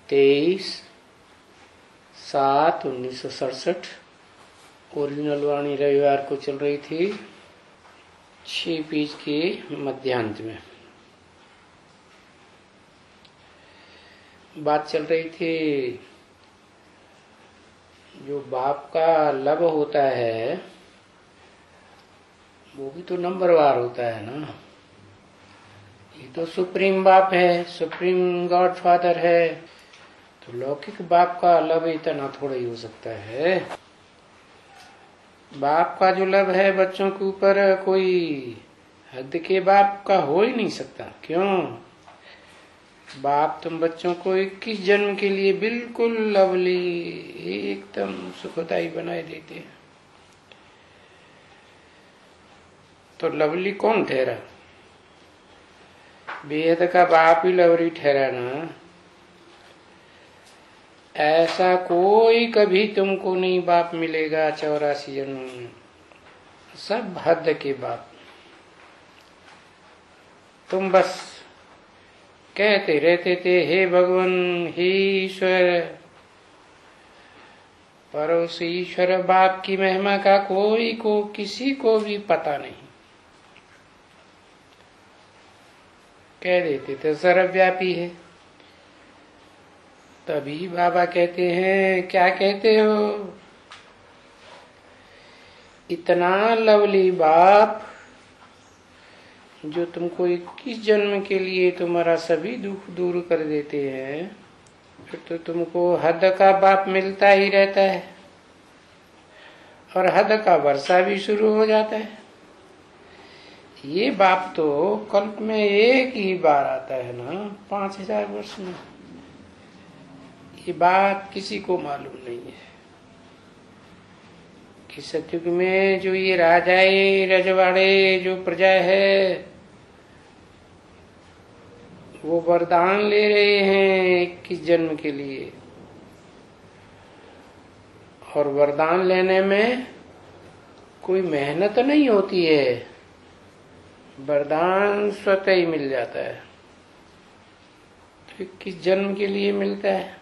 23/7/1967 original वाणी रविवार को चल रही थी 6 पेज के मध्यांत में। बात चल रही थी जो बाप का लब होता है वो भी तो नंबरवार होता है ना। ये तो सुप्रीम बाप है, सुप्रीम गॉड फादर है, तो लौकिक बाप का लब इतना थोड़ा ही हो सकता है। बाप का जो लब है बच्चों के ऊपर कोई हद के बाप का हो ही नहीं सकता। क्यों? बाप तुम बच्चों को 21 जन्म के लिए बिल्कुल लवली एकदम सुखदाई बनाए देते हैं। तो लवली कौन ठहरा? बेहद का बाप ही लवली ठहरा ना। ऐसा कोई कभी तुमको नहीं बाप मिलेगा 84 जन्म में, सब हद के बाप। तुम बस कहते रहते थे हे भगवान हे ईश्वर, पर उस ईश्वर बाप की महिमा का कोई को किसी को भी पता नहीं। कह देते थे सर्वव्यापी है। तभी बाबा कहते हैं, क्या कहते हो? इतना लवली बाप जो तुमको 21 जन्म के लिए तुम्हारा सभी दुख दूर कर देते हैं, फिर तो तुमको हद का बाप मिलता ही रहता है और हद का वर्षा भी शुरू हो जाता है। ये बाप तो कल्प में एक ही बार आता है ना, 5000 वर्ष में। ये बात किसी को मालूम नहीं है कि सतयुग में जो ये राजाए रजवाड़े जो प्रजा है वो वरदान ले रहे हैं 21 जन्म के लिए, और वरदान लेने में कोई मेहनत नहीं होती है, वरदान स्वतः ही मिल जाता है। तो 21 जन्म के लिए मिलता है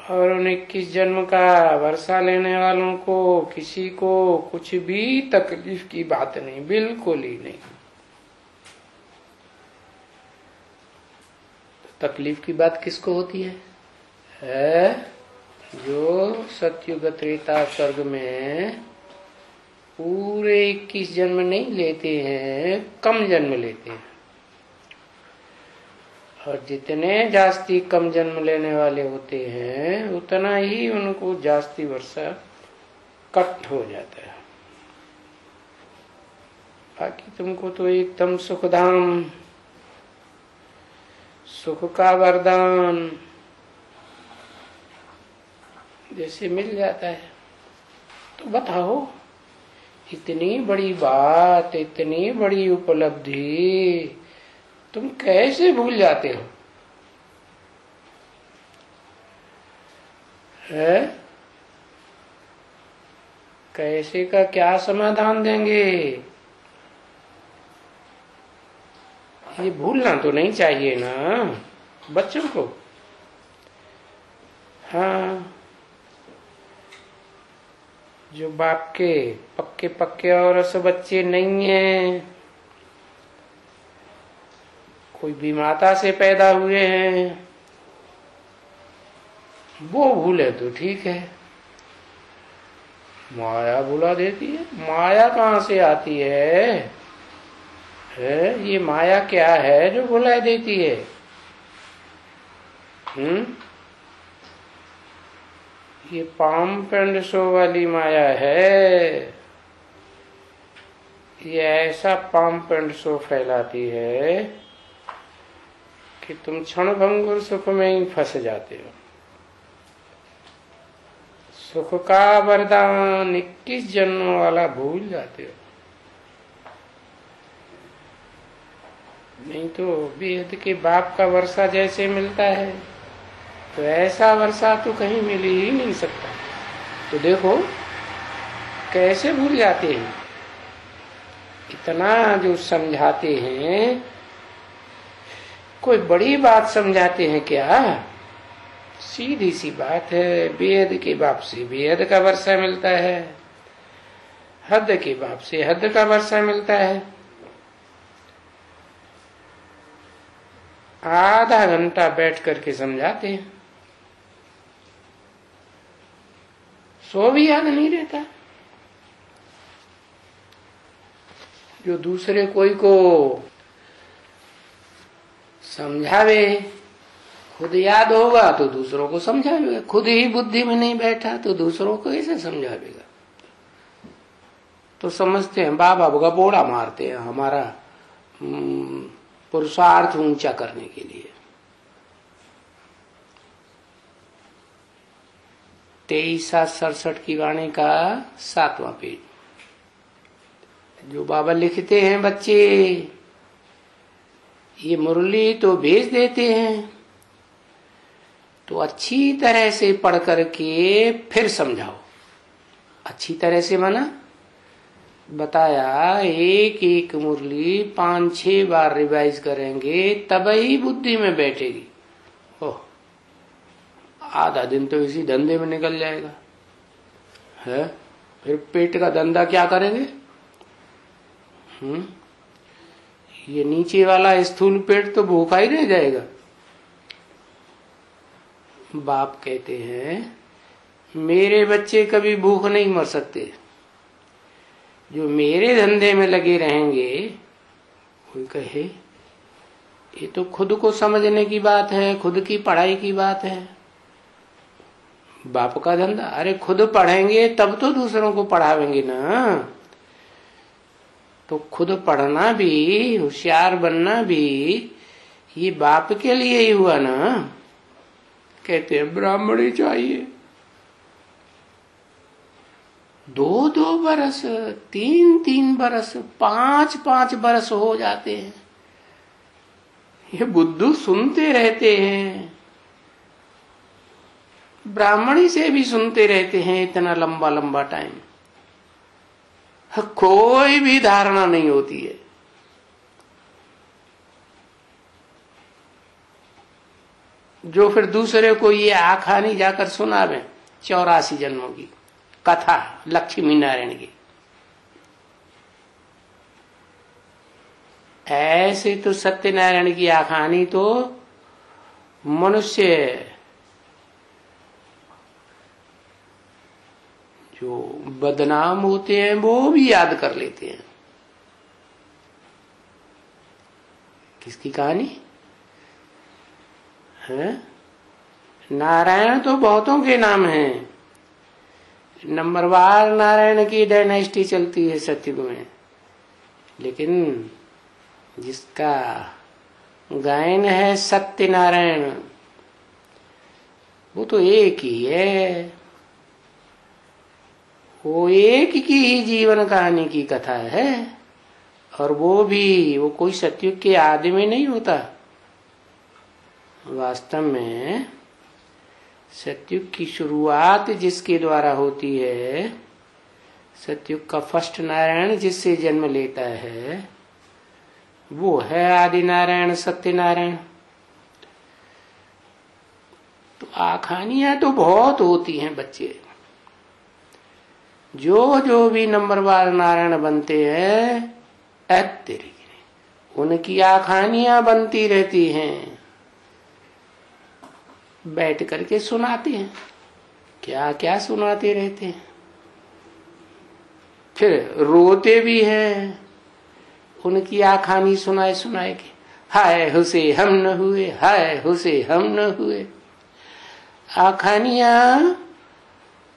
और उन 21 जन्म का वर्षा लेने वालों को किसी को कुछ भी तकलीफ की बात नहीं, बिल्कुल ही नहीं। तकलीफ की बात किसको होती है? जो सतयुग त्रेता स्वर्ग में पूरे 21 जन्म नहीं लेते हैं, कम जन्म लेते हैं। और जितने जास्ती कम जन्म लेने वाले होते हैं उतना ही उनको जास्ती वर्षा कट हो जाता है। बाकी तुमको तो एकदम सुखधाम, सुख का वरदान जैसे मिल जाता है। तो बताओ, इतनी बड़ी बात, इतनी बड़ी उपलब्धि तुम कैसे भूल जाते हो? है? कैसे का क्या समाधान देंगे? ये भूलना तो नहीं चाहिए ना बच्चों को। हाँ, जो बाप के पक्के पक्के और सब बच्चे नहीं हैं, कोई भी माता से पैदा हुए हैं, वो भूले तो ठीक है, माया भुला देती है। माया कहाँ से आती है? ये माया क्या है जो भुला देती है? ये पाम्प एंड शो वाली माया है। ये ऐसा पाम्प एंड शो फैलाती है कि तुम क्षणभंगुर सुख में ही फंस जाते हो। सुख का वरदान 21 जन्म वाला भूल जाते हो। नहीं तो बेहद के बाप का वर्षा जैसे मिलता है तो ऐसा वर्षा तो कहीं मिल ही नहीं सकता। तो देखो कैसे भूल जाते हैं। इतना जो समझाते हैं कोई बड़ी बात समझाते हैं क्या? सीधी सी बात है, बेहद के बाप से बेहद का वर्षा मिलता है, हद के बाप से हद का वर्षा मिलता है। आधा घंटा बैठ करके समझाते हैं, सो भी याद नहीं रहता। जो दूसरे कोई को समझावे, खुद याद होगा तो दूसरों को समझावेगा, खुद ही बुद्धि में नहीं बैठा तो दूसरों को कैसे समझावेगा? तो समझते हैं बाबा का बोड़ा मारते हैं हमारा पुरुषार्थ ऊंचा करने के लिए। 23/67 की वाणी का 7वां पेज, जो बाबा लिखते हैं बच्चे ये मुरली तो भेज देते हैं, तो अच्छी तरह से पढ़ करके फिर समझाओ। अच्छी तरह से माना बताया, एक एक मुरली 5-6 बार रिवाइज करेंगे तब ही बुद्धि में बैठेगी। ओह, आधा दिन तो इसी धंधे में निकल जाएगा है। फिर पेट का धंधा क्या करेंगे? ये नीचे वाला स्थूल पेट तो भूखा ही रह जाएगा। बाप कहते हैं मेरे बच्चे कभी भूख नहीं मर सकते, जो मेरे धंधे में लगे रहेंगे। कोई कहे ये तो खुद को समझने की बात है, खुद की पढ़ाई की बात है। बाप का धंधा, अरे खुद पढ़ेंगे तब तो दूसरों को पढ़ावेंगे ना। तो खुद पढ़ना भी, होशियार बनना भी ये बाप के लिए ही हुआ ना। कहते हैं ब्राह्मणी चाहिए 2-2 बरस, 3-3 बरस, 5-5 बरस हो जाते हैं। ये बुद्धू सुनते रहते हैं, ब्राह्मणी से भी सुनते रहते हैं इतना लंबा लंबा टाइम, कोई भी धारणा नहीं होती है। जो फिर दूसरे को ये आखानी जाकर सुनावे 84 जन्मों की कथा लक्ष्मी नारायण की, ऐसे तो सत्यनारायण की आखानी तो मनुष्य जो बदनाम होते हैं वो भी याद कर लेते हैं। किसकी कहानी है? नारायण तो बहुतों के नाम हैं, नंबरवार नारायण की डायनेस्टी चलती है सतयुग में, लेकिन जिसका गायन है सत्यनारायण वो तो एक ही है। वो एक की ही जीवन कहानी की कथा है, और वो भी वो कोई सतयुग के आदि में नहीं होता। वास्तव में सतयुग की शुरुआत जिसके द्वारा होती है, सतयुग का फर्स्ट नारायण जिससे जन्म लेता है, वो है आदि नारायण सत्यनारायण। तो आखानियां तो बहुत होती हैं बच्चे, जो भी नंबरवार नारायण बनते हैं उनकी आखानियां बनती रहती हैं। बैठ करके सुनाते हैं, क्या क्या सुनाते रहते हैं, फिर रोते भी हैं उनकी आखानी सुनाए सुनाए के। हाय हुसे हम न हुए, हाय हुसे हम न हुए। आखानियां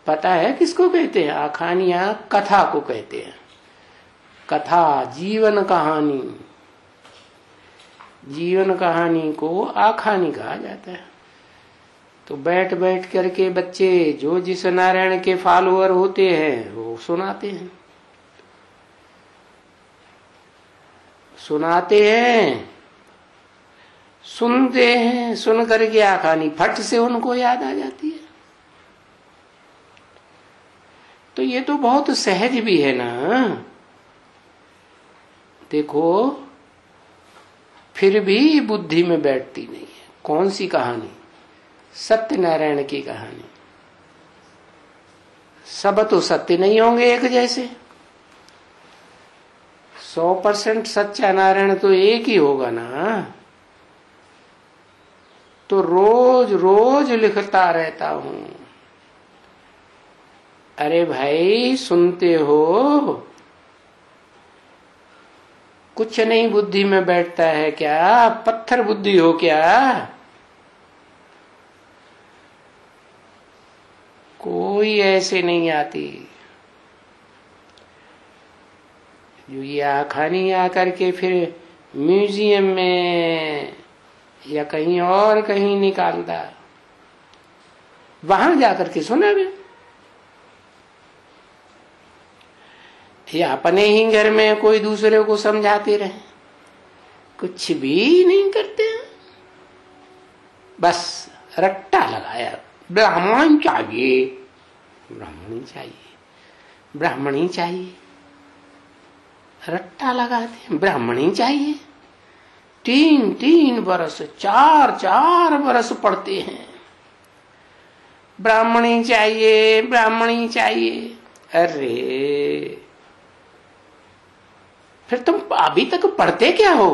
पता है किसको कहते हैं? आखानियां कथा को कहते हैं। कथा जीवन कहानी, जीवन कहानी को आखानी कहा जाता है। तो बैठ बैठ करके बच्चे जो जिस नारायण के फॉलोअर होते हैं वो सुनाते हैं, सुनाते हैं, सुनते हैं, सुन करके आखानी फट से उनको याद आ जाती है। तो ये तो बहुत सहज भी है ना। देखो फिर भी बुद्धि में बैठती नहीं है। कौन सी कहानी? सत्यनारायण की कहानी। सब तो सत्य नहीं होंगे एक जैसे। 100% सच्चा नारायण तो एक ही होगा ना। तो रोज रोज लिखता रहता हूं। अरे भाई सुनते हो? कुछ नहीं बुद्धि में बैठता है क्या? पत्थर बुद्धि हो क्या? कोई ऐसे नहीं आती जो ये आखानी आकर के फिर म्यूजियम में या कहीं और कहीं निकालता, वहां जाकर के सुना भी, या अपने ही घर में कोई दूसरे को समझाते रहे। कुछ भी नहीं करते, बस रट्टा लगाया। ब्राह्मण चाहिए, ब्राह्मणी चाहिए, ब्राह्मणी चाहिए, रट्टा लगाते हैं। ब्राह्मणी चाहिए, 3-3 बरस 4-4 बरस पढ़ते हैं। ब्राह्मणी चाहिए, ब्राह्मणी चाहिए। अरे फिर तुम अभी तक पढ़ते क्या हो?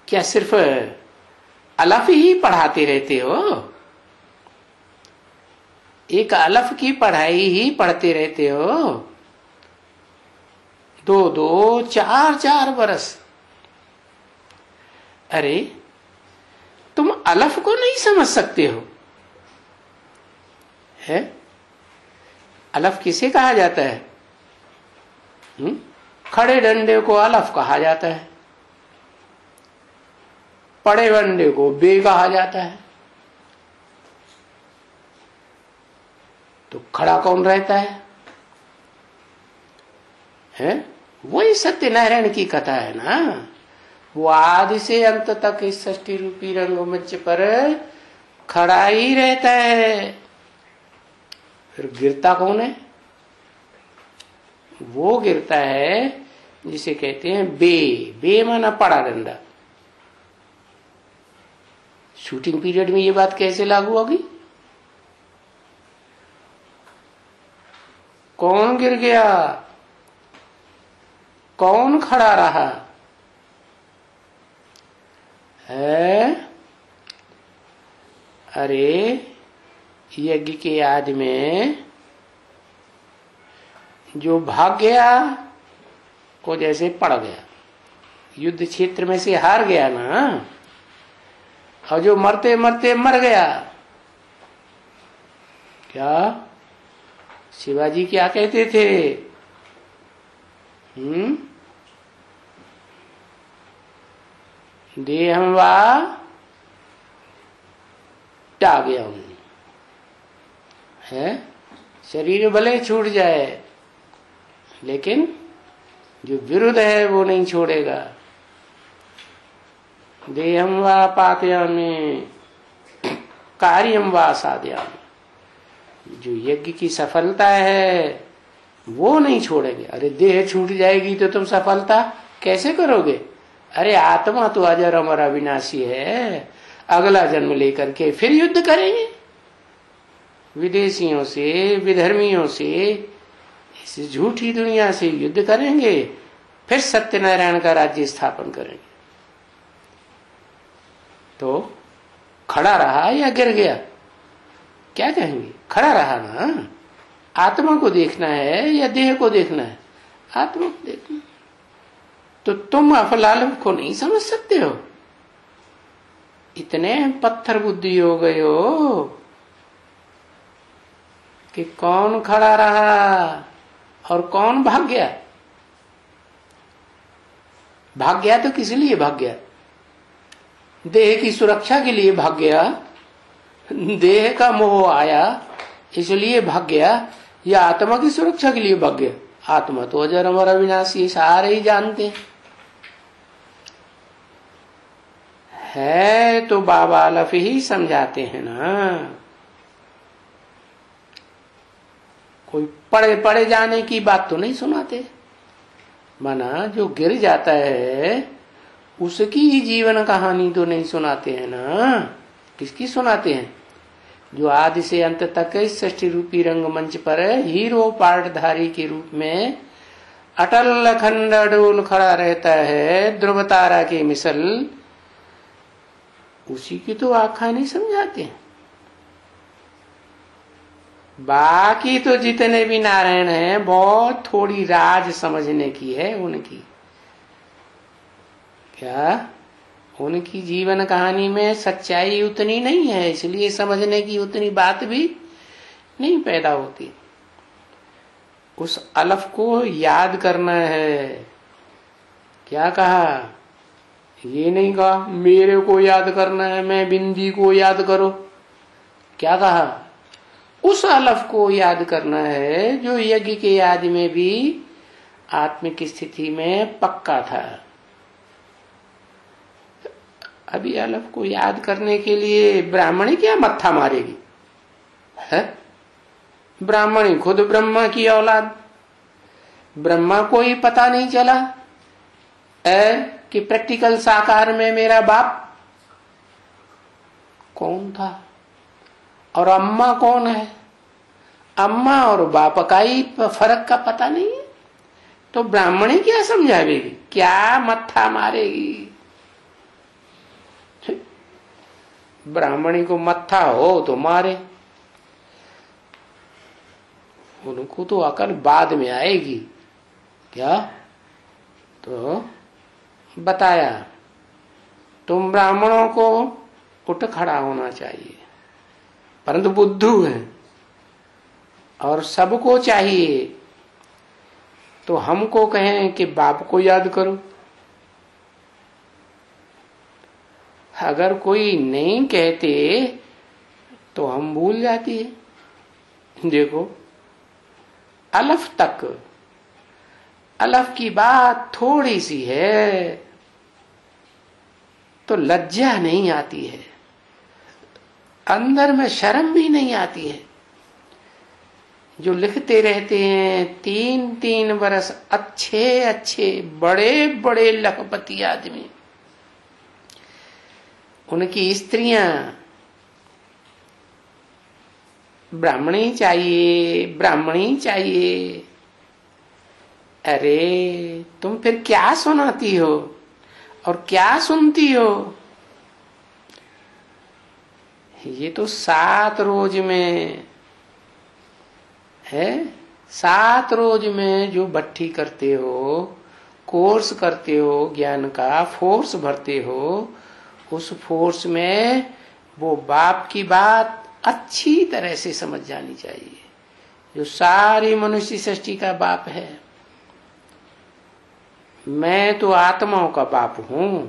क्या सिर्फ अलफ ही पढ़ाते रहते हो? एक अलफ की पढ़ाई ही पढ़ते रहते हो? 2-2 4-4 बरस। अरे तुम अलफ को नहीं समझ सकते हो? है? अलफ किसे कहा जाता है? खड़े डंडे को अलफ कहा जाता है, पड़े डंडे को बे कहा जाता है। तो खड़ा कौन रहता है? वही सत्यनारायण की कथा है ना। वो आदि से अंत तक इस षष्ठी रूपी रंगमंच पर खड़ा ही रहता है। फिर गिरता कौन है? वो गिरता है जिसे कहते हैं बे। बे माना पड़ा डंडा। शूटिंग पीरियड में ये बात कैसे लागू होगी? कौन गिर गया? कौन खड़ा रहा है? अरे यज्ञ के याद में जो भाग गया वो जैसे पड़ गया, युद्ध क्षेत्र में से हार गया ना। और जो मरते मरते मर गया, क्या शिवाजी क्या कहते थे? देहम वा टा गया हूं, है? शरीर भले छूट जाए लेकिन जो विरुद्ध है वो नहीं छोड़ेगा। देहम वा पातयामि कार्यम वा साधयामि। जो यज्ञ की सफलता है वो नहीं छोड़ेंगे। अरे देह छूट जाएगी तो तुम सफलता कैसे करोगे? अरे आत्मा तो अजर अमर अविनाशी है, अगला जन्म लेकर के फिर युद्ध करेंगे विदेशियों से, विधर्मियों से, इस झूठी दुनिया से युद्ध करेंगे, फिर सत्यनारायण का राज्य स्थापन करेंगे। तो खड़ा रहा या गिर गया? क्या कहेंगे? खड़ा रहा ना। आत्मा को देखना है या देह को देखना है? आत्मा को देखना। तो तुम अफलाल को नहीं समझ सकते हो? इतने पत्थर बुद्धि हो गए हो कि कौन खड़ा रहा और कौन भाग गया। भाग गया तो किस लिए भाग गया? देह की सुरक्षा के लिए भाग गया, देह का मोह आया इसलिए भाग गया, या आत्मा की सुरक्षा के लिए भाग गया? आत्मा तो अजर अमर अविनाशी सारे ही जानते है। तो बाबा अलफ ही समझाते हैं ना। कोई पड़े पड़े जाने की बात तो नहीं सुनाते। माना जो गिर जाता है उसकी जीवन कहानी तो नहीं सुनाते हैं ना। किसकी सुनाते हैं? जो आदि से अंत तक इस सृष्टि रूपी रंगमंच पर हीरो पार्टधारी के रूप में अटल अखंड अडोल खड़ा रहता है, ध्रुव तारा के मिसल, उसी की तो आखा नहीं समझाते हैं। बाकी तो जितने भी नारायण हैं बहुत थोड़ी राज समझने की है उनकी। क्या उनकी जीवन कहानी में सच्चाई उतनी नहीं है, इसलिए समझने की उतनी बात भी नहीं पैदा होती। उस अलफ को याद करना है। क्या कहा? ये नहीं कहा मेरे को याद करना है, मैं बिंदी को याद करो। क्या कहा? उस अलफ को याद करना है जो यज्ञ के आदि में भी आत्मिक स्थिति में पक्का था। अभी अलफ को याद करने के लिए ब्राह्मणी क्या मत्था मारेगी? है ब्राह्मणी खुद ब्रह्मा की औलाद, ब्रह्मा को ही पता नहीं चला कि प्रैक्टिकल साकार में मेरा बाप कौन था और अम्मा कौन है। अम्मा और बाप का ही फर्क का पता नहीं है, तो ब्राह्मणी क्या समझावेगी, क्या मत्था मारेगी? ब्राह्मणी को मत्था हो तो मारे, उनको तो अकल बाद में आएगी। क्या? तो बताया तुम ब्राह्मणों को उठ खड़ा होना चाहिए, परंतु बुद्धू है और सबको चाहिए, तो हमको कहें कि बाप को याद करो। अगर कोई नहीं कहते तो हम भूल जाती है। देखो अलफ तक, अलफ की बात थोड़ी सी है तो लज्जा नहीं आती है, अंदर में शर्म भी नहीं आती है। जो लिखते रहते हैं 3-3 बरस, अच्छे अच्छे बड़े बड़े लखपति आदमी, उनकी स्त्रियां ब्राह्मणी चाहिए, ब्राह्मणी चाहिए। अरे तुम फिर क्या सुनाती हो और क्या सुनती हो? ये तो 7 रोज में है, 7 रोज में जो भट्टी करते हो, कोर्स करते हो, ज्ञान का फोर्स भरते हो, उस फोर्स में वो बाप की बात अच्छी तरह से समझ जानी चाहिए, जो सारी मनुष्य सृष्टि का बाप है। मैं तो आत्माओं का बाप हूं,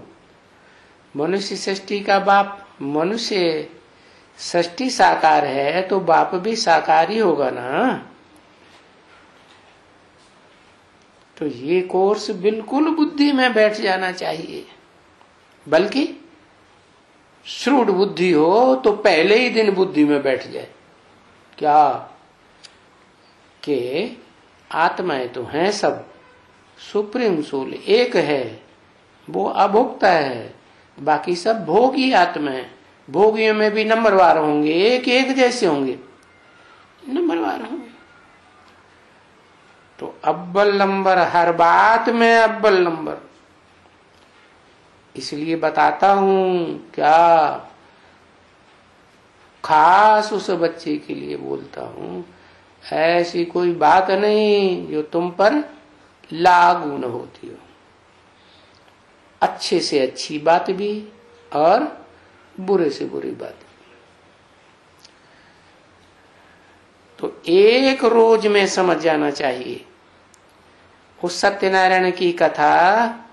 मनुष्य सृष्टि का बाप। मनुष्य सृष्टि साकार है तो बाप भी साकार ही होगा ना। तो ये कोर्स बिल्कुल बुद्धि में बैठ जाना चाहिए, बल्कि श्रूढ़ बुद्धि हो तो पहले ही दिन बुद्धि में बैठ जाए। क्या? कि आत्माएं तो हैं सब, सुप्रीम सोल एक है, वो अभोक्ता है, बाकी सब भोगी आत्माएं। भोगियों में भी नंबरवार होंगे, एक एक जैसे होंगे, नंबरवार होंगे। तो अव्वल नंबर, हर बात में अव्वल नंबर। इसलिए बताता हूं, क्या खास उस बच्चे के लिए बोलता हूं, ऐसी कोई बात नहीं जो तुम पर लागू न होती हो। अच्छे से अच्छी बात भी और बुरे से बुरी बात भी। तो एक रोज में समझ जाना चाहिए। उस सत्यनारायण की कथा,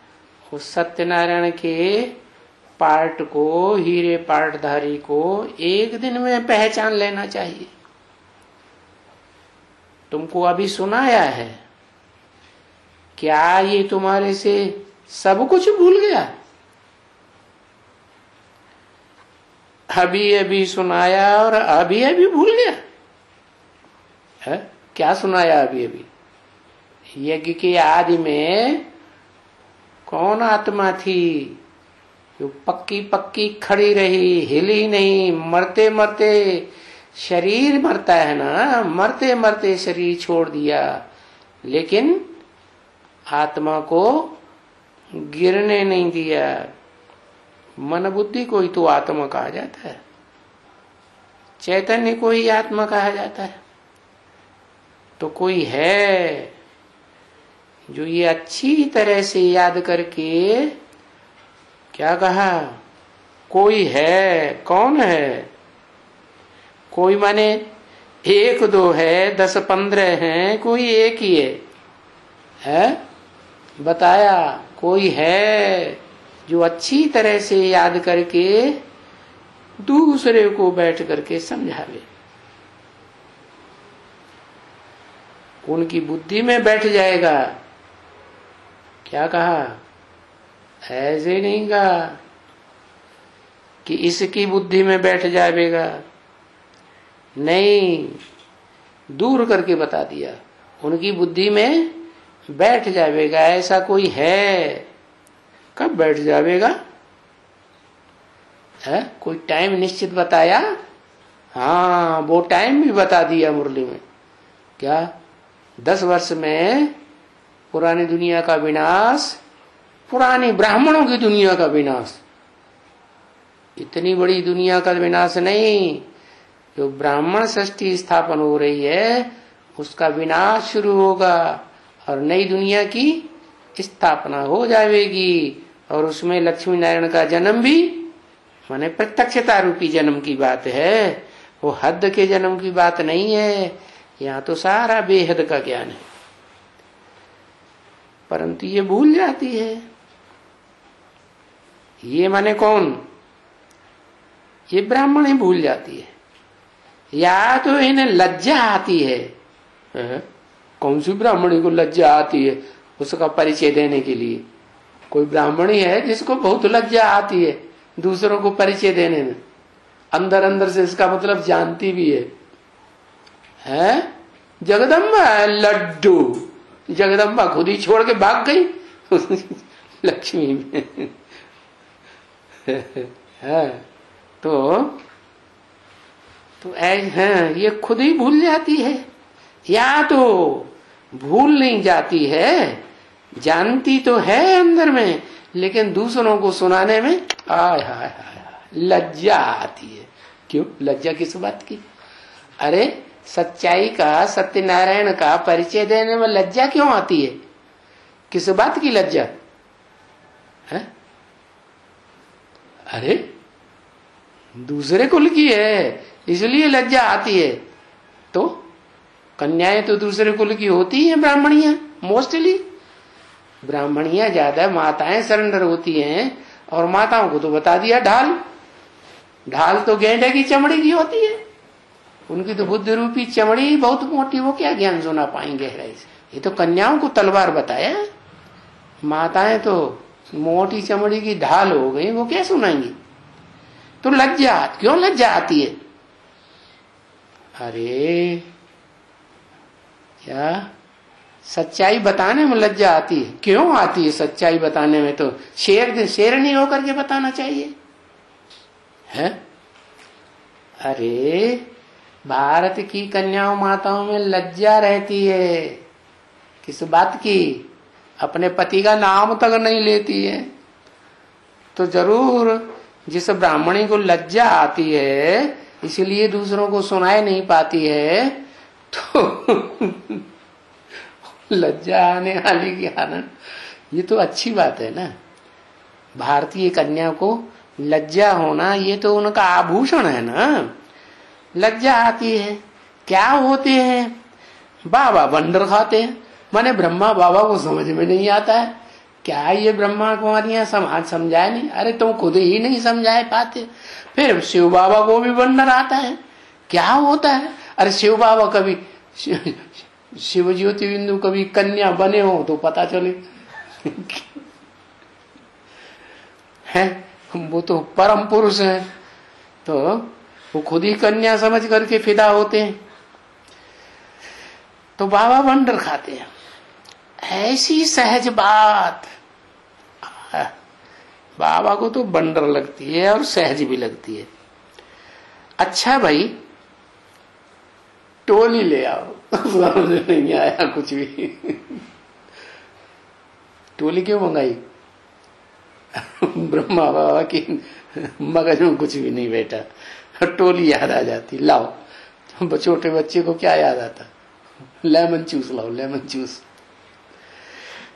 उस सत्यनारायण के पार्ट को, हीरे पार्टधारी को एक दिन में पहचान लेना चाहिए। तुमको अभी सुनाया है, क्या ये तुम्हारे से सब कुछ भूल गया? अभी अभी सुनाया और अभी अभी भूल गया है? क्या सुनाया अभी अभी? यज्ञ के आदि में कौन आत्मा थी जो पक्की पक्की खड़ी रही, हिली नहीं, मरते मरते शरीर मरता है ना, मरते मरते शरीर छोड़ दिया, लेकिन आत्मा को गिरने नहीं दिया। मन बुद्धि को ही तो आत्मा कहा जाता है, चैतन्य को ही आत्मा कहा जाता है। तो कोई है जो ये अच्छी तरह से याद करके क्या कहा, कोई है। कौन है? कोई माने 1 2 है, 10 15 है, कोई एक ही है? बताया कोई है जो अच्छी तरह से याद करके दूसरे को बैठ करके समझावे, उनकी बुद्धि में बैठ जाएगा। क्या कहा? ऐसे नहीं कहा कि इसकी बुद्धि में बैठ जाएगा, नहीं, दूर करके बता दिया, उनकी बुद्धि में बैठ जाएगा। ऐसा कोई है? कब बैठ जाएगा? है कोई टाइम निश्चित बताया? हाँ, वो टाइम भी बता दिया मुरली में। क्या? 10 वर्ष में पुरानी दुनिया का विनाश, पुरानी ब्राह्मणों की दुनिया का विनाश। इतनी बड़ी दुनिया का विनाश नहीं, जो ब्राह्मण षष्ठी स्थापन हो रही है उसका विनाश शुरू होगा और नई दुनिया की स्थापना हो जाएगी। और उसमें लक्ष्मी नारायण का जन्म भी, माने प्रत्यक्षता रूपी जन्म की बात है, वो हद के जन्म की बात नहीं है। यहाँ तो सारा बेहद का ज्ञान है, परंतु ये भूल जाती है। ये माने कौन? ये ब्राह्मण ही भूल जाती है, या तो इन्हें लज्जा आती है। कौन सी ब्राह्मणी को लज्जा आती है उसका परिचय देने के लिए? कोई ब्राह्मणी है जिसको बहुत लज्जा आती है दूसरों को परिचय देने में, अंदर अंदर से इसका मतलब जानती भी है। जगदम्बा है लड्डू, जगदम्बा खुद ही छोड़ के भाग गई लक्ष्मी में है। तो ये खुद ही भूल जाती है, या तो भूल नहीं जाती है, जानती तो है अंदर में, लेकिन दूसरों को सुनाने में आय हाय हाय लज्जा आती है। क्यों लज्जा? किस बात की? अरे सच्चाई का, सत्यनारायण का परिचय देने में लज्जा क्यों आती है? किस बात की लज्जा है? अरे दूसरे कुल की है इसलिए लज्जा आती है। तो कन्याएं तो दूसरे कुल की होती हैं, ब्राह्मणियां मोस्टली। ब्राह्मणियां ज्यादा, माताएं सरेंडर होती हैं, और माताओं को तो बता दिया ढाल। ढाल तो गेंडे की चमड़ी की होती है, उनकी तो बुद्धि रूपी चमड़ी बहुत मोटी, वो क्या ज्ञान सुना पाएंगे गहराई से। ये तो कन्याओं को तलवार बताया, माताएं तो मोटी चमड़ी की ढाल हो गई, वो क्या सुनाएंगी? तो लज्जा, क्यों लज्जा आती है? अरे क्या सच्चाई बताने में लज्जा आती है? क्यों आती है सच्चाई बताने में? तो शेरनी होकर के बताना चाहिए है। अरे भारत की कन्याओं माताओं में लज्जा रहती है, किस बात की? अपने पति का नाम तक नहीं लेती है। तो जरूर जिस ब्राह्मणी को लज्जा आती है, इसलिए दूसरों को सुनाई नहीं पाती है, तो लज्जा आने वाली के कारण ये तो अच्छी बात है ना। भारतीय कन्या को लज्जा होना ये तो उनका आभूषण है ना। लज्जा आती है, क्या होते हैं? बाबा बंडर खाते हैं, माने ब्रह्मा बाबा को समझ में नहीं आता है। क्या ये ब्रह्मा कुमारियां समाज समझाए नहीं? अरे तुम खुद ही नहीं समझाए पाते, फिर शिव बाबा को भी बंडर आता है। क्या होता है? अरे शिव बाबा कभी शिव ज्योति बिंदु कभी कन्या बने हो तो पता चले है, वो तो परम पुरुष है, तो वो खुद ही कन्या समझ करके फिदा होते हैं। तो बाबा बंडर खाते हैं। ऐसी सहज बात बाबा को तो बंडर लगती है और सहज भी लगती है। अच्छा भाई टोली ले आओ। समझ नहीं आया कुछ भी। टोली क्यों मंगाई? ब्रह्मा बाबा की मगज में कुछ भी नहीं बैठा, टोली याद आ जाती। लाओ, छोटे बच्चे को क्या याद आता? लेमन जूस लाओ, लेमन जूस।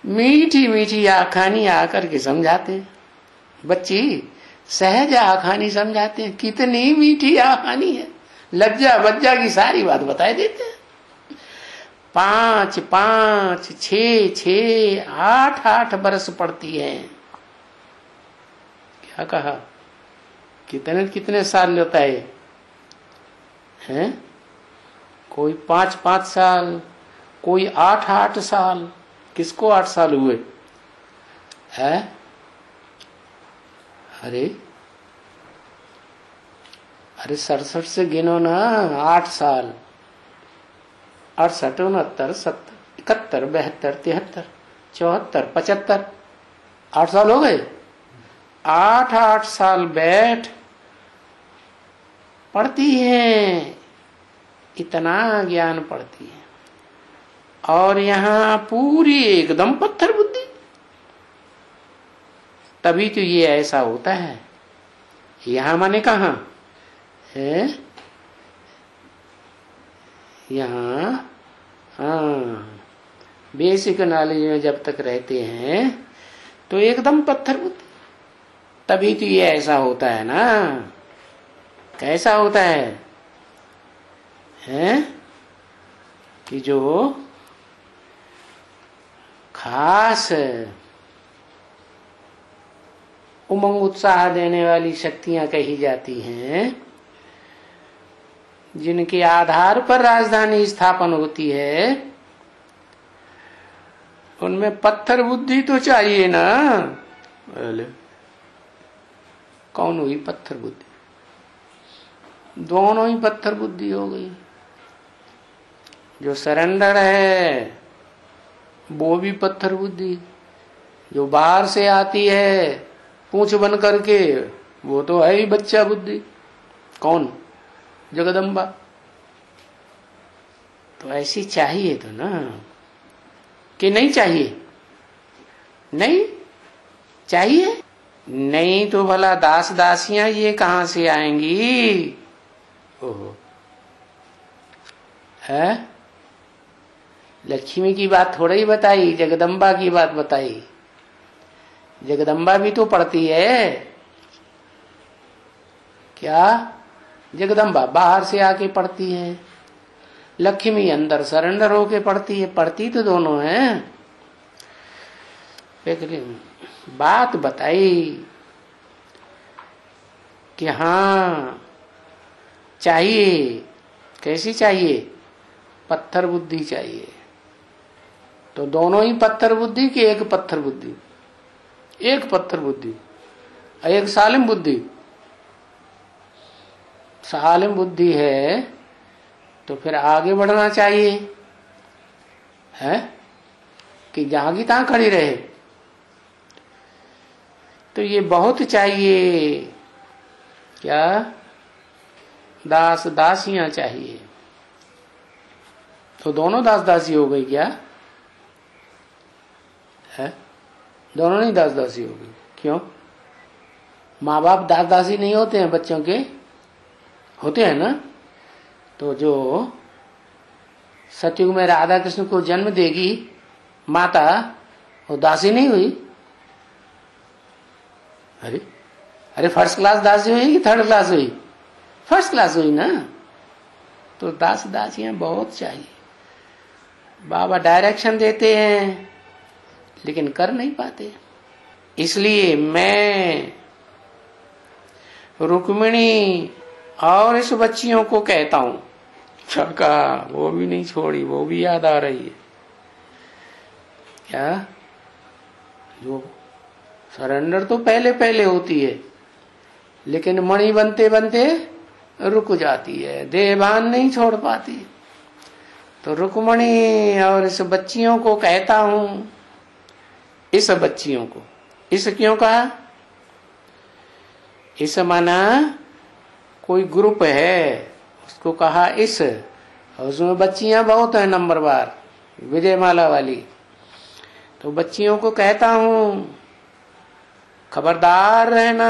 मीठी मीठी आखानी आकर के समझाते, बच्ची सहज आखानी समझाते हैं। कितनी मीठी आखानी है, लज्जा बज्जा की सारी बात बताए देते हैं। 5 5 6 6 8 8 बरस पड़ती है। क्या कहा? कितने कितने साल लेता है? हैं? कोई 5 5 साल, कोई 8 8 साल। किसको 8 साल हुए? है? अरे 67 से गिनो ना। 8 साल, 68 69 70 71 72 73 74 75, 8 साल हो गए। 8 8 साल बैठ पढ़ती है, इतना ज्ञान पढ़ती है। और यहाँ पूरी एकदम पत्थर बुद्धि। तभी तो ये ऐसा होता है। यहाँ माने कहाँ है? यहाँ हाँ, बेसिक नॉलेज में जब तक रहते हैं तो एकदम पत्थर बुद्धि। तभी तो ये ऐसा होता है ना। कैसा होता है? कि जो खास उमंग उत्साह देने वाली शक्तियां कही जाती हैं, जिनके आधार पर राजधानी स्थापन होती है, उनमें पत्थर बुद्धि तो चाहिए ना। कौन हुई पत्थर बुद्धि? दोनों ही पत्थर बुद्धि हो गई। जो सरेंडर है वो भी पत्थर बुद्धि, जो बाहर से आती है पूंछ बन करके वो तो है ही बच्चा बुद्धि। कौन? जगदम्बा। तो ऐसी चाहिए तो ना, कि नहीं चाहिए? नहीं चाहिए। नहीं तो भला दास दासियां ये कहां से आएंगी? ओहो, है? लक्ष्मी की बात थोड़ा ही बताई, जगदम्बा की बात बताई। जगदम्बा भी तो पढ़ती है। क्या? जगदम्बा बाहर से आके पढ़ती है, लक्ष्मी अंदर सरेंडर होके पढ़ती है। पढ़ती तो दोनों हैं। लेकिन बात बताई कि हाँ चाहिए। कैसी चाहिए? पत्थर बुद्धि चाहिए। तो दोनों ही पत्थर बुद्धि कि एक पत्थर बुद्धि? एक पत्थर बुद्धि, एक सालिम बुद्धि। सालिम बुद्धि है तो फिर आगे बढ़ना चाहिए, है कि जहां की तहां खड़ी रहे। तो ये बहुत चाहिए। क्या? दास दासियां चाहिए। तो दोनों दास दासी हो गई क्या? है? दोनों नहीं दास दासी हो गई। क्यों? माँ बाप दास दासी नहीं होते हैं बच्चों के? होते हैं ना। तो जो सतयुग में राधा कृष्ण को जन्म देगी माता, वो दासी नहीं हुई? अरे फर्स्ट क्लास दासी हुई कि थर्ड क्लास हुई? फर्स्ट क्लास हुई ना। तो दास दासियां बहुत चाहिए। बाबा डायरेक्शन देते हैं लेकिन कर नहीं पाते। इसलिए मैं रुक्मिणी और इस बच्चियों को कहता हूं, छका वो भी नहीं छोड़ी, वो भी याद आ रही है। क्या? जो सरेंडर तो पहले पहले होती है, लेकिन मणि बनते बनते रुक जाती है, देहभान नहीं छोड़ पाती। तो रुक्मणी और इस बच्चियों को कहता हूं, इस बच्चियों को, इस क्यों कहा? इस माना कोई ग्रुप है, उसको कहा इस, और उसमें बच्चियां बहुत है नंबरवार, विजयमाला वाली। तो बच्चियों को कहता हूं खबरदार रहना,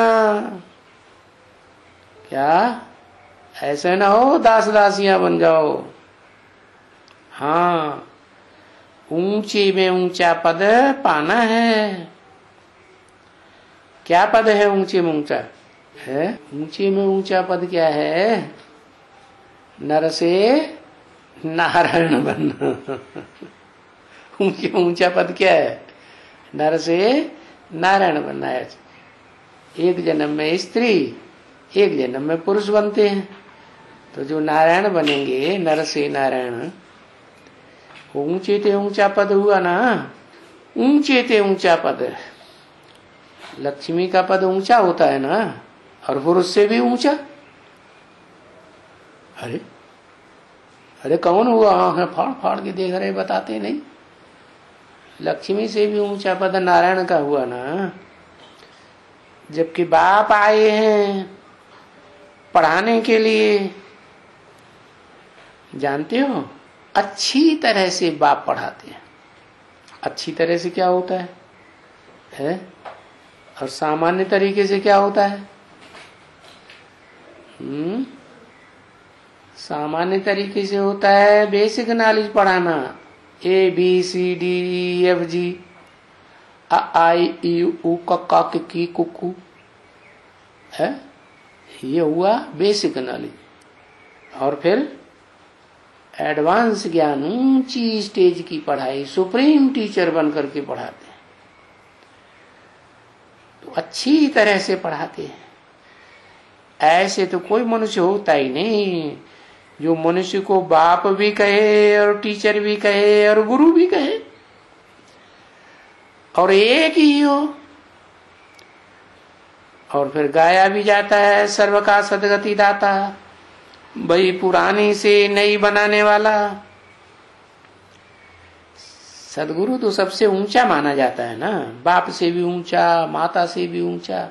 क्या ऐसे ना हो दास दासियां बन जाओ। हाँ, ऊंचे में ऊंचा पद पाना है। क्या पद है ऊंचे में ऊंचा है? ऊंचे में ऊंचा पद क्या है? नर से नारायण बनना। ऊंचे में ऊंचा पद क्या है? नर से नारायण बनना है। एक जन्म में स्त्री, एक जन्म में पुरुष बनते हैं। तो जो नारायण बनेंगे, नर से नारायण, ऊंचे ते ऊंचा पद हुआ ना। ऊंचे ते ऊंचा पद, लक्ष्मी का पद ऊंचा होता है ना, और पुरुष से भी ऊंचा। अरे अरे कौन हुआ? आंखें फाड़ फाड़ के देख रहे, बताते नहीं। लक्ष्मी से भी ऊंचा पद नारायण का हुआ ना। जबकि बाप आए हैं पढ़ाने के लिए, जानते हो, अच्छी तरह से बाप पढ़ाते हैं। अच्छी तरह से क्या होता है? और सामान्य तरीके से क्या होता है? सामान्य तरीके से होता है बेसिक नॉलेज पढ़ाना, A B C D E F G, अ आई ई उ क की कुकू है। ये हुआ बेसिक नॉलेज। और फिर एडवांस ज्ञान, ऊंची स्टेज की पढ़ाई, सुप्रीम टीचर बन करके पढ़ाते हैं। तो अच्छी तरह से पढ़ाते हैं। ऐसे तो कोई मनुष्य होता ही नहीं जो मनुष्य को बाप भी कहे और टीचर भी कहे और गुरु भी कहे, और एक ही हो। और फिर गाया भी जाता है, सर्व का सदगति दाता, भाई पुरानी से नई बनाने वाला। सदगुरु तो सबसे ऊंचा माना जाता है ना, बाप से भी ऊंचा, माता से भी ऊंचा।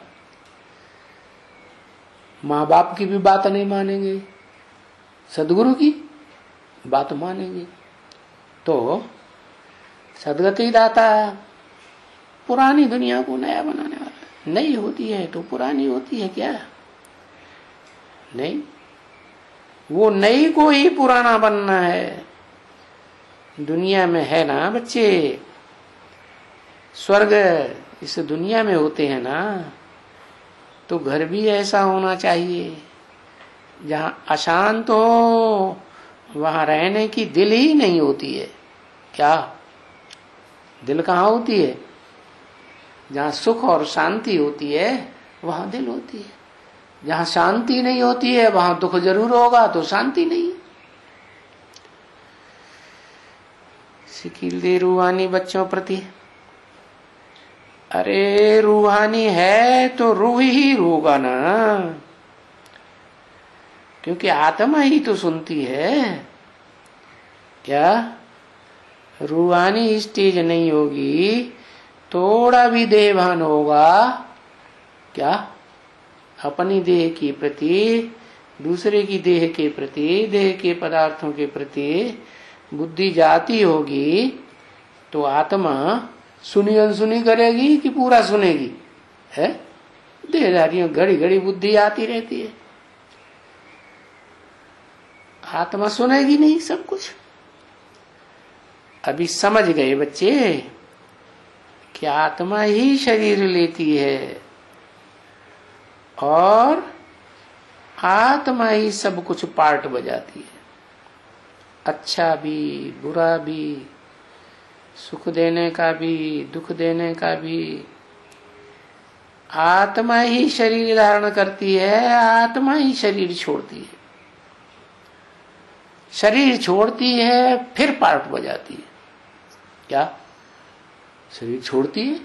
माँ बाप की भी बात नहीं मानेंगे, सदगुरु की बात मानेंगे। तो सदगति दाता पुरानी दुनिया को नया बनाने वाला। नई होती है तो पुरानी होती है क्या? नहीं, वो नई को ही पुराना बनना है। दुनिया में है ना बच्चे, स्वर्ग इस दुनिया में होते हैं ना, तो घर भी ऐसा होना चाहिए जहां अशांत हो, वहां रहने की दिल ही नहीं होती है। क्या दिल कहाँ होती है? जहां सुख और शांति होती है वहां दिल होती है। जहां शांति नहीं होती है वहां दुख जरूर होगा, तो शांति नहीं। सिकिल दे रूहानी बच्चों प्रति। अरे रूहानी है तो रूह ही होगा ना, क्योंकि आत्मा ही तो सुनती है। क्या रूहानी स्टेज नहीं होगी, थोड़ा भी देहभान होगा, क्या अपनी देह के प्रति, दूसरे की देह के प्रति, देह के पदार्थों के प्रति बुद्धि जाती होगी, तो आत्मा सुनी अनसुनी करेगी कि पूरा सुनेगी? है देहधारियों घड़ी घड़ी बुद्धि आती रहती है, आत्मा सुनेगी नहीं सब कुछ। अभी समझ गए बच्चे कि आत्मा ही शरीर लेती है और आत्मा ही सब कुछ पार्ट बजाती है, अच्छा भी बुरा भी, सुख देने का भी दुख देने का भी। आत्मा ही शरीर धारण करती है, आत्मा ही शरीर छोड़ती है। शरीर छोड़ती है फिर पार्ट बजाती है। क्या शरीर छोड़ती है?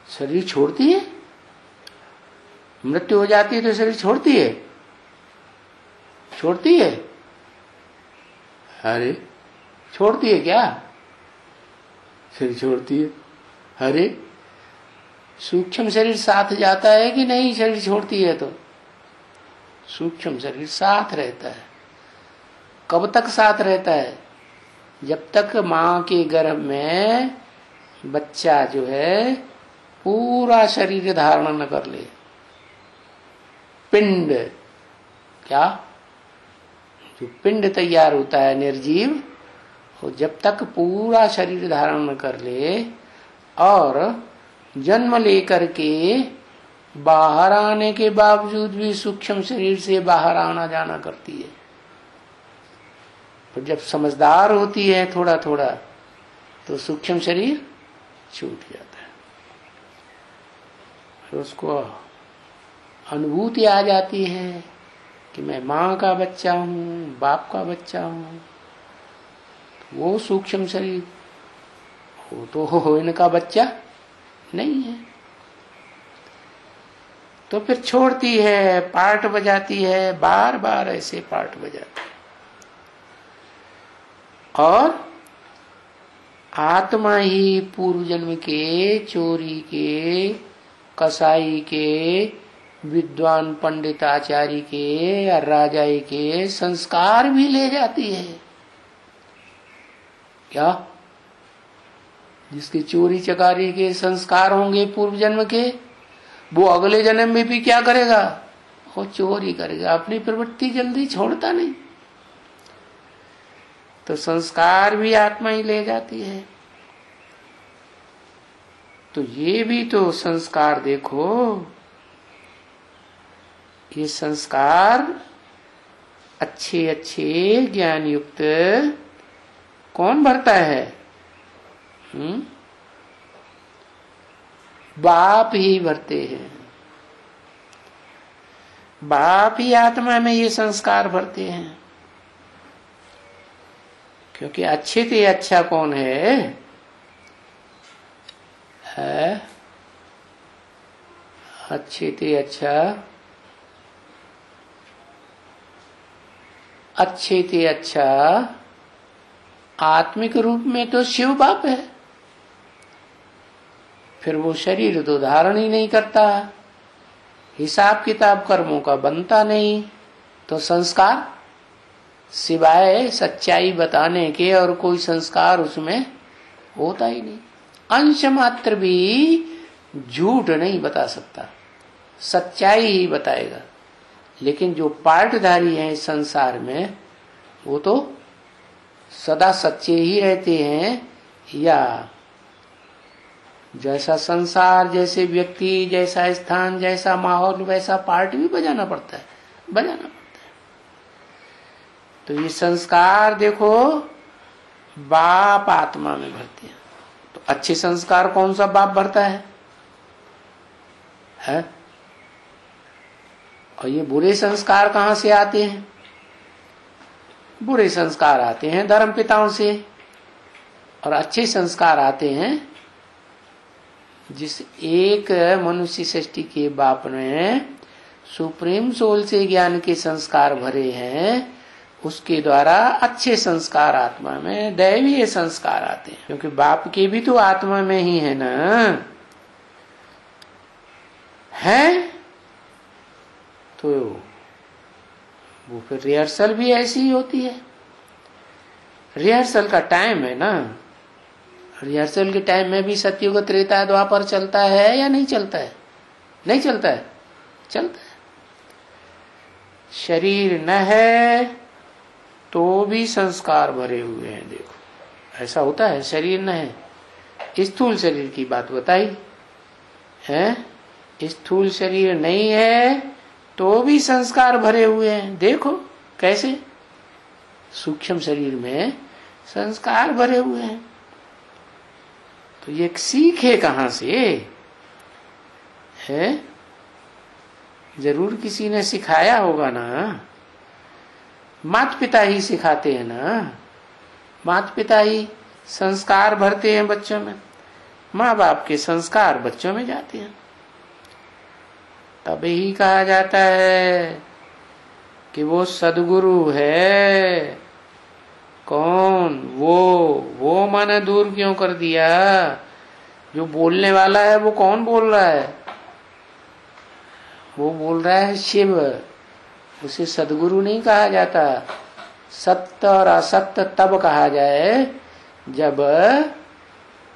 शरीर छोड़ती है? मृत्यु हो जाती है तो शरीर छोड़ती है? छोड़ती है? अरे छोड़ती है क्या? शरीर छोड़ती है? अरे सूक्ष्म शरीर साथ जाता है कि नहीं? शरीर छोड़ती है तो सूक्ष्म शरीर साथ रहता है। कब तक साथ रहता है? जब तक मां के गर्भ में बच्चा जो है पूरा शरीर धारण न कर ले। पिंड, क्या जो पिंड तैयार होता है निर्जीव, वो जब तक पूरा शरीर धारण न कर ले और जन्म लेकर के बाहर आने के बावजूद भी सूक्ष्म शरीर से बाहर आना जाना करती है। पर जब समझदार होती है थोड़ा थोड़ा तो सूक्ष्म शरीर छूट जाता है। फिर उसको अनुभूति आ जाती है कि मैं माँ का बच्चा हूँ, बाप का बच्चा हूँ। वो सूक्ष्म शरीर वो तो इनका बच्चा नहीं है। तो फिर छोड़ती है, पार्ट बजाती है, बार बार ऐसे पार्ट बजाती है। और आत्मा ही पूर्व जन्म के, चोरी के, कसाई के, विद्वान पंडित आचार्य के या राजाई के संस्कार भी ले जाती है। क्या? जिसके चोरी चकारी के संस्कार होंगे पूर्व जन्म के, वो अगले जन्म में भी क्या करेगा? वो चोरी करेगा। अपनी प्रवृत्ति जल्दी छोड़ता नहीं। तो संस्कार भी आत्मा ही ले जाती है। तो ये भी तो संस्कार देखो, ये संस्कार अच्छे अच्छे ज्ञान युक्त कौन भरता है? बाप ही भरते हैं। बाप ही आत्मा में ये संस्कार भरते हैं। क्योंकि अच्छे से अच्छा कौन है? अच्छे से अच्छा, अच्छे से अच्छा आत्मिक रूप में तो शिव बाप है। फिर वो शरीर तो धारण ही नहीं करता, हिसाब किताब कर्मों का बनता नहीं, तो संस्कार सिवाय सच्चाई बताने के और कोई संस्कार उसमें होता ही नहीं। अंश मात्र भी झूठ नहीं बता सकता, सच्चाई ही बताएगा। लेकिन जो पार्टधारी हैं इस संसार में वो तो सदा सच्चे ही रहते हैं। या जैसा संसार, जैसे व्यक्ति, जैसा स्थान, जैसा माहौल, वैसा पार्ट भी बजाना पड़ता है, बजाना पड़ता है। तो ये संस्कार देखो बाप आत्मा में भरते हैं। तो अच्छे संस्कार कौन सा बाप भरता है? और ये बुरे संस्कार कहाँ से आते हैं? बुरे संस्कार आते हैं धर्म पिताओं से, और अच्छे संस्कार आते हैं जिस एक मनुष्य सृष्टि के बाप ने सुप्रीम सोल से ज्ञान के संस्कार भरे हैं, उसके द्वारा अच्छे संस्कार आत्मा में, दैवीय संस्कार आते हैं। क्योंकि बाप के भी तो आत्मा में ही है ना, है तो वो फिर रिहर्सल भी ऐसी ही होती है। रिहर्सल का टाइम है ना, रिहर्सल के टाइम में भी सतयुग त्रेता द्वापर चलता है या नहीं चलता है? नहीं चलता है? चलता है। शरीर न है तो भी संस्कार भरे हुए हैं। देखो ऐसा होता है, शरीर न है। स्थूल शरीर की बात बताई है, स्थूल शरीर नहीं है तो भी संस्कार भरे हुए हैं। देखो कैसे सूक्ष्म शरीर में संस्कार भरे हुए हैं। तो ये सीखे कहाँ से है? जरूर किसी ने सिखाया होगा ना। माता पिता ही सिखाते हैं ना, माता पिता ही संस्कार भरते हैं बच्चों में। माँ बाप के संस्कार बच्चों में जाते हैं। तब ही कहा जाता है कि वो सदगुरु है। कौन? वो मन दूर क्यों कर दिया? जो बोलने वाला है वो कौन बोल रहा है? वो बोल रहा है शिव। उसे सदगुरु नहीं कहा जाता। सत्य और असत्य तब कहा जाए जब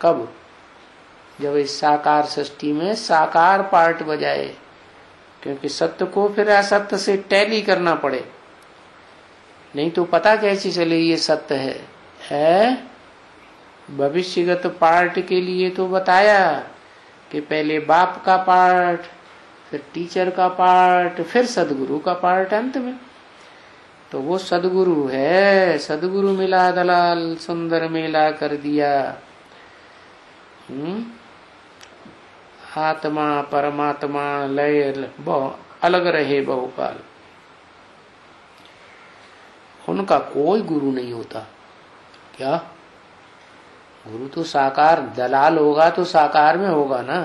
कब जब इस साकार सृष्टि में साकार पार्ट बजाए, क्योंकि सत्य को फिर असत्य से टैली करना पड़े, नहीं तो पता कैसे चले ये सत्य है। भविष्यगत पार्ट के लिए तो बताया कि पहले बाप का पार्ट, फिर टीचर का पार्ट, फिर सदगुरु का पार्ट अंत में। तो वो सदगुरु है। सदगुरु मिला दलाल, सुंदर मेला कर दिया। आत्मा परमात्मा लय अलग रहे बहुकाल। उनका कोई गुरु नहीं होता। क्या गुरु तो साकार, दलाल होगा तो साकार में होगा ना।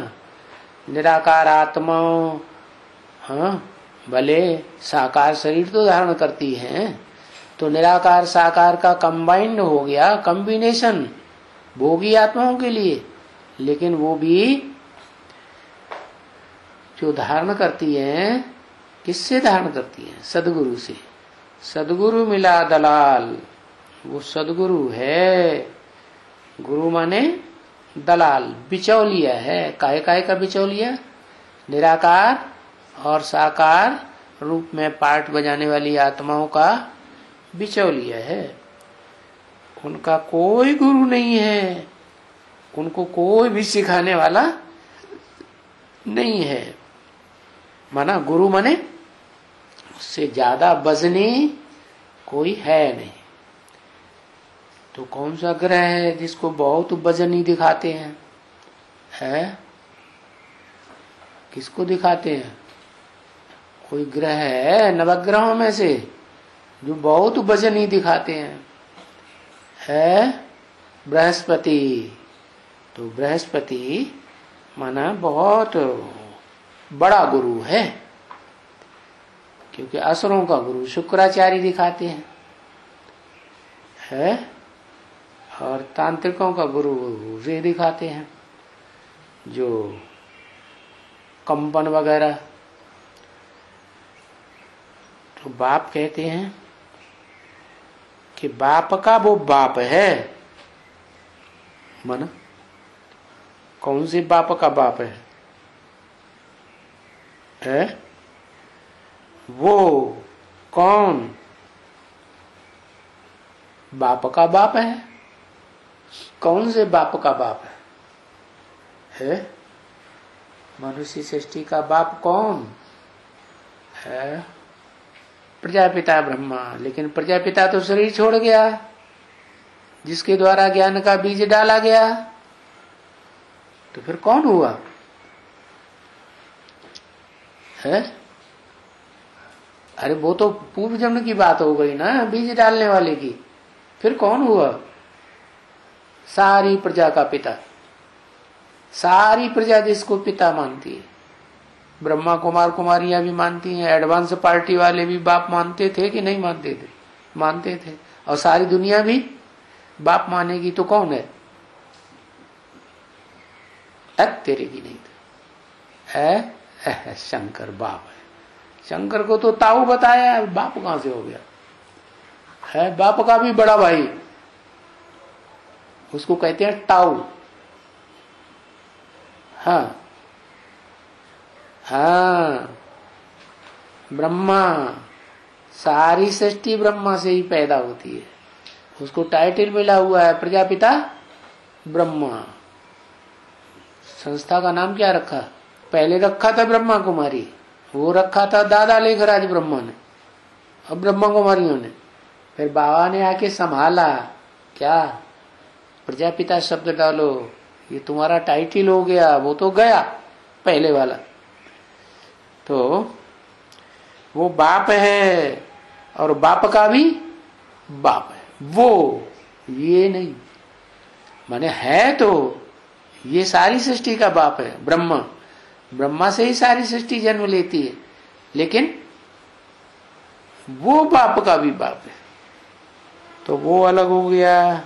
निराकार आत्मा हाँ भले साकार शरीर तो धारण करती हैं, तो निराकार साकार का कंबाइंड हो गया, कॉम्बिनेशन भोगी आत्माओं के लिए। लेकिन वो भी जो धारण करती हैं, किससे धारण करती हैं? सदगुरु से। सदगुरु मिला दलाल, वो सदगुरु है। गुरु माने दलाल, बिचौलिया है। काहे काहे का बिचौलिया? निराकार और साकार रूप में पार्ट बजाने वाली आत्माओं का बिचौलिया है। उनका कोई गुरु नहीं है, उनको कोई भी सिखाने वाला नहीं है। माना गुरु माने उससे ज्यादा बजनी कोई है नहीं। तो कौन सा ग्रह है जिसको बहुत बजनी दिखाते हैं? है किसको दिखाते हैं? कोई ग्रह है नवग्रहों में से जो बहुत वजनी दिखाते हैं? है बृहस्पति। तो बृहस्पति माना बहुत बड़ा गुरु है, क्योंकि असुरों का गुरु शुक्राचार्य दिखाते हैं है, और तांत्रिकों का गुरु रे दिखाते हैं, जो कंपन वगैरह। तो बाप कहते हैं कि बाप का वो बाप है। मन कौन से बाप का बाप है? वो कौन बाप का बाप है? कौन से बाप का बाप है? मनुष्य सृष्टि का बाप कौन है? प्रजापिता ब्रह्मा। लेकिन प्रजापिता तो शरीर छोड़ गया, जिसके द्वारा ज्ञान का बीज डाला गया। तो फिर कौन हुआ है? अरे वो तो पूर्व जन्म की बात हो गई ना, बीज डालने वाले की। फिर कौन हुआ? सारी प्रजा का पिता। सारी प्रजा जिसको पिता मानती है, ब्रह्मा कुमार कुमारियां भी मानती हैं, एडवांस पार्टी वाले भी बाप मानते थे कि नहीं मानते थे? मानते थे। और सारी दुनिया भी बाप मानेगी तो कौन है? तेरे की नहीं है शंकर बाप है। शंकर को तो ताऊ बताया है, बाप कहां से हो गया है? बाप का भी बड़ा भाई, उसको कहते हैं ताऊ। हाँ हाँ, ब्रह्मा, सारी सृष्टि ब्रह्मा से ही पैदा होती है। उसको टाइटल मिला हुआ है प्रजापिता ब्रह्मा। संस्था का नाम क्या रखा? पहले रखा था ब्रह्मा कुमारी, वो रखा था दादा लेखराज ब्रह्मा ने और ब्रह्मा कुमारियों ने। फिर बाबा ने आके संभाला, क्या प्रजापिता शब्द डालो, ये तुम्हारा टाइटल हो गया। वो तो गया पहले वाला। तो वो बाप है, और बाप का भी बाप है वो, ये नहीं। माने है तो ये सारी सृष्टि का बाप है ब्रह्मा। ब्रह्मा से ही सारी सृष्टि जन्म लेती है, लेकिन वो बाप का भी बाप है। तो वो अलग हो गया।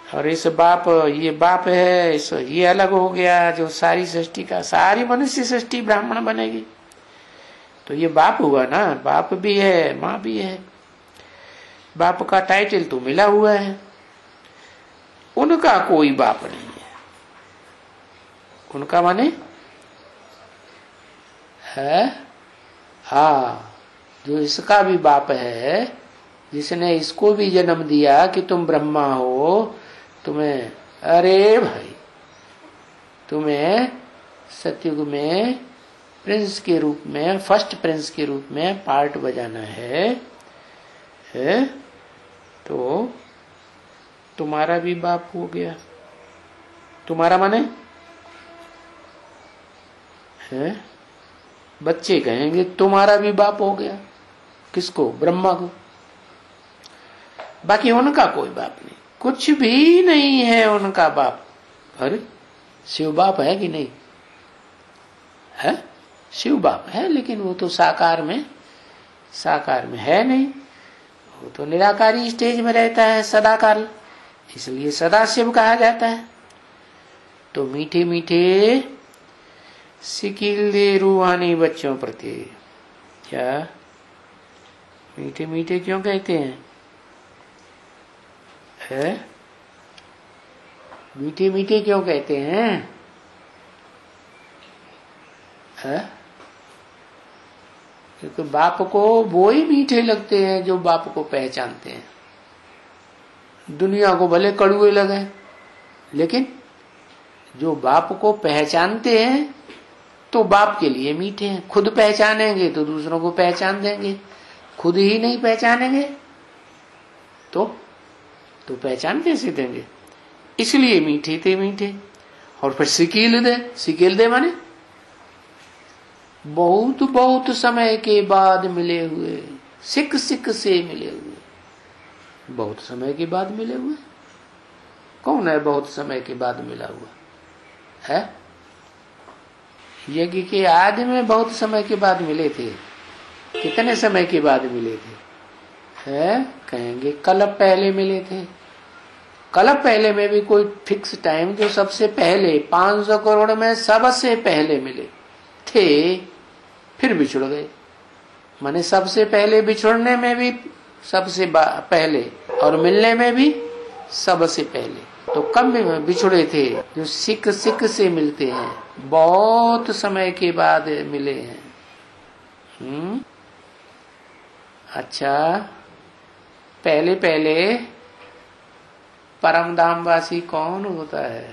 और इस बाप, ये बाप है, इस ये अलग हो गया जो सारी सृष्टि का, सारी मनुष्य सृष्टि ब्राह्मण बनेगी तो ये बाप हुआ ना, बाप भी है माँ भी है, बाप का टाइटल तो मिला हुआ है, उनका कोई बाप नहीं है। उनका माने है हाँ, जो इसका भी बाप है, जिसने इसको भी जन्म दिया कि तुम ब्रह्मा हो, तुम्हें, अरे भाई तुम्हें सतयुग में प्रिंस के रूप में, फर्स्ट प्रिंस के रूप में पार्ट बजाना है तो तुम्हारा भी बाप हो गया। तुम्हारा माने है, बच्चे कहेंगे तुम्हारा भी बाप हो गया। किसको? ब्रह्मा को। बाकी उनका कोई बाप नहीं, कुछ भी नहीं है उनका बाप। अरे शिव बाप है कि नहीं है? शिव बाप है, लेकिन वो तो साकार में है नहीं, वो तो निराकारी स्टेज में रहता है सदाकाल, इसलिए सदा शिव कहा जाता है। तो मीठे मीठे सिकिल दे रूहानी बच्चों प्रति, क्या मीठे मीठे क्यों कहते हैं? मीठे मीठे क्यों कहते हैं? क्योंकि बाप को वो ही मीठे लगते हैं जो बाप को पहचानते हैं। दुनिया को भले कड़ुए लगे, लेकिन जो बाप को पहचानते हैं तो बाप के लिए मीठे हैं। खुद पहचानेंगे तो दूसरों को पहचान देंगे, खुद ही नहीं पहचानेंगे तो पहचान कैसे देंगे? इसलिए मीठे थे मीठे। और फिर सिकील दे माने बहुत बहुत समय के बाद मिले हुए, सिक से मिले हुए, बहुत समय के बाद मिले हुए। कौन है बहुत समय के बाद मिला हुआ है? यज्ञ के आदि में बहुत समय के बाद मिले थे। कितने समय के बाद मिले थे? कहेंगे कल्प पहले मिले थे। कल्प पहले में भी कोई फिक्स टाइम, जो सबसे पहले 500 करोड़ में सबसे पहले मिले थे, फिर बिछुड़ गए। माने सबसे पहले बिछुड़ने में भी सबसे पहले और मिलने में भी सबसे पहले। तो कब में बिछुड़े थे? जो सिक से मिलते हैं, बहुत समय के बाद मिले हैं। अच्छा, पहले परम धामवासी कौन होता है?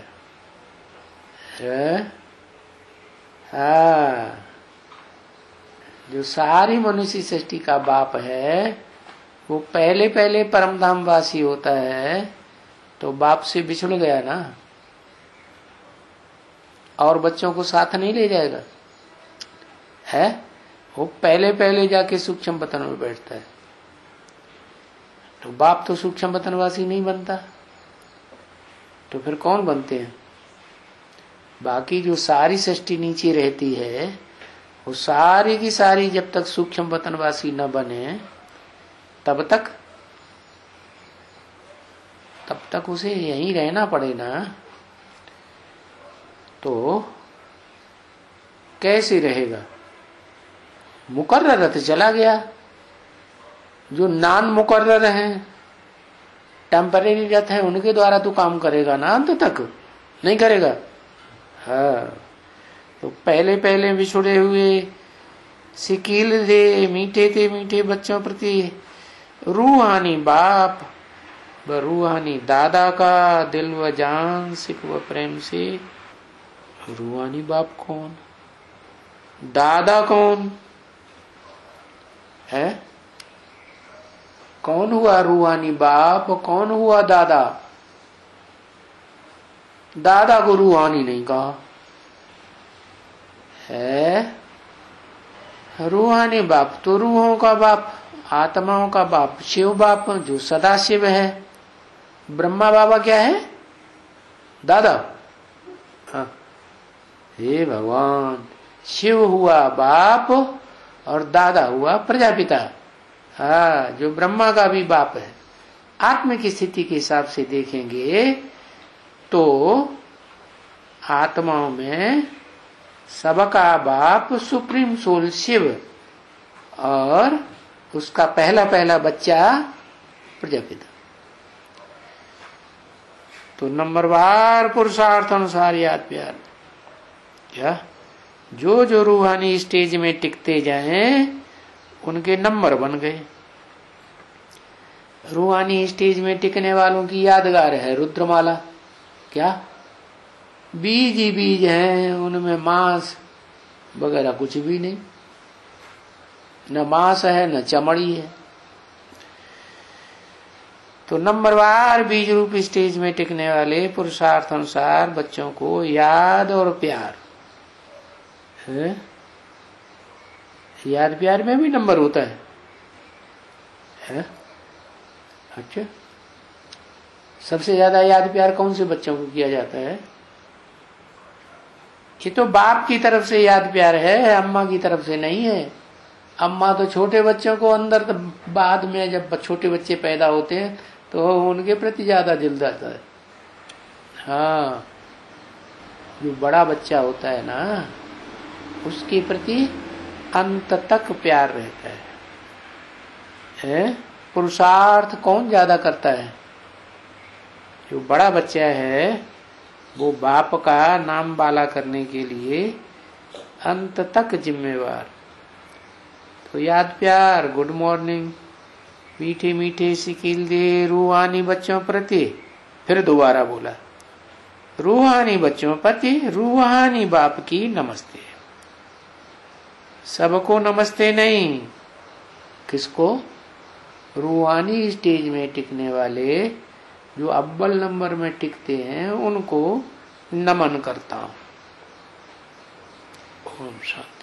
हाँ, जो सारी मनुष्य सृष्टि का बाप है, वो पहले परम धामवासी होता है। तो बाप से बिछुड़ गया ना, और बच्चों को साथ नहीं ले जाएगा है? वो पहले जाके सूक्ष्म वतन में बैठता है। तो बाप तो सूक्ष्म वतनवासी नहीं बनता, तो फिर कौन बनते हैं? बाकी जो सारी सृष्टि नीचे रहती है, वो सारी की सारी जब तक सूक्ष्म वतनवासी न बने, तब तक उसे यहीं रहना पड़े ना। तो कैसे रहेगा? मुकर्रर रथ चला गया। जो नान मुकर्रर हैं, टेम्परेरी रथ है, उनके द्वारा तो काम करेगा ना, अंत तक नहीं करेगा। हाँ, तो पहले बिछुड़े हुए सिकील दे मीठे थे मीठे बच्चों प्रति रूहानी बाप व रूहानी दादा का दिल व जान सिख व प्रेम से। रूहानी बाप कौन? दादा कौन है? कौन हुआ रूहानी बाप? कौन हुआ दादा? दादा को रूहानी नहीं कहा है। रूहानी बाप तो रूहों का बाप, आत्माओं का बाप, शिव बाप, जो सदा शिव है। ब्रह्मा बाबा क्या है? दादा। हाँ, हे भगवान, शिव हुआ बाप और दादा हुआ प्रजापिता। हाँ, जो ब्रह्मा का भी बाप है। आत्म की स्थिति के हिसाब से देखेंगे तो आत्माओं में सबका बाप सुप्रीम सोल शिव और उसका पहला पहला बच्चा प्रजापिता। तो नंबरवार पुरुषार्थ अनुसार याद प्यार, क्या जो जो रूहानी स्टेज में टिकते जाएं उनके नंबर बन गए। रूहानी स्टेज में टिकने वालों की यादगार है रुद्रमाला, क्या बीज ही बीज हैं, उनमें मांस वगैरह कुछ भी नहीं, न मांस है न चमड़ी है। तो नंबरवार बीज रूप स्टेज में टिकने वाले पुरुषार्थ अनुसार बच्चों को याद और प्यार है। याद प्यार में भी नंबर होता है? अच्छा, सबसे ज्यादा याद प्यार कौन से बच्चों को किया जाता है? ये तो बाप की तरफ से याद प्यार है, अम्मा की तरफ से नहीं है। अम्मा तो छोटे बच्चों को अंदर, तो बाद में जब छोटे बच्चे पैदा होते हैं तो उनके प्रति ज्यादा दिल जाता है। हाँ, जो बड़ा बच्चा होता है ना उसके प्रति अंत तक प्यार रहता है। पुरुषार्थ कौन ज्यादा करता है? जो बड़ा बच्चा है वो बाप का नाम बाला करने के लिए अंत तक जिम्मेवार। तो याद प्यार, गुड मॉर्निंग, मीठे मीठे सिकिल दे रूहानी बच्चों प्रति। फिर दोबारा बोला, रूहानी बच्चों प्रति रूहानी बाप की नमस्ते। सबको नमस्ते नहीं, किसको? रूहानी स्टेज में टिकने वाले, जो अव्वल नंबर में टिकते हैं उनको नमन करता हूं। ओम शांति।